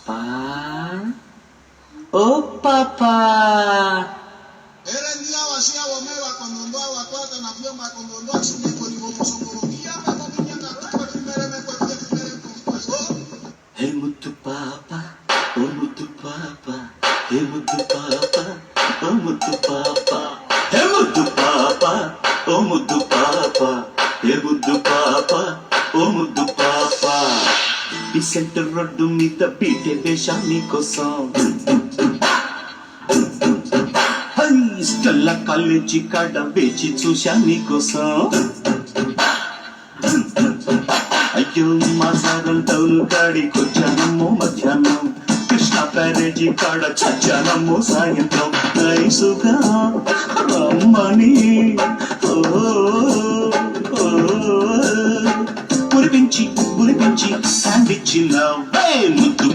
పాపా ఓ పాపా. Erendiawa sia wamewa kondoa wakwata na vyomba kondoa suniko ni mosongorogia mama kunyanga kwa kimere kwa kimere kwa so. Hey mutu papa, oh mutu papa, hey mutu papa, oh mutu papa, hey mutu papa, oh mutu papa, hey mutu papa, oh mutu papa. Vicente road మీద బీటే వేషాని కోసం Stella college కాడ వేచి చూశా నీకోసం. అయ్యో మాసారం town కాడికొచ్చానమ్మో మధ్యాహ్నం, కృష్ణ ప్యారేజీ కాడ చచ్చానమ్మో సాయంత్రం. నైసుగా రమ్మని మురిపించి శాండ్విచ్ ముద్దు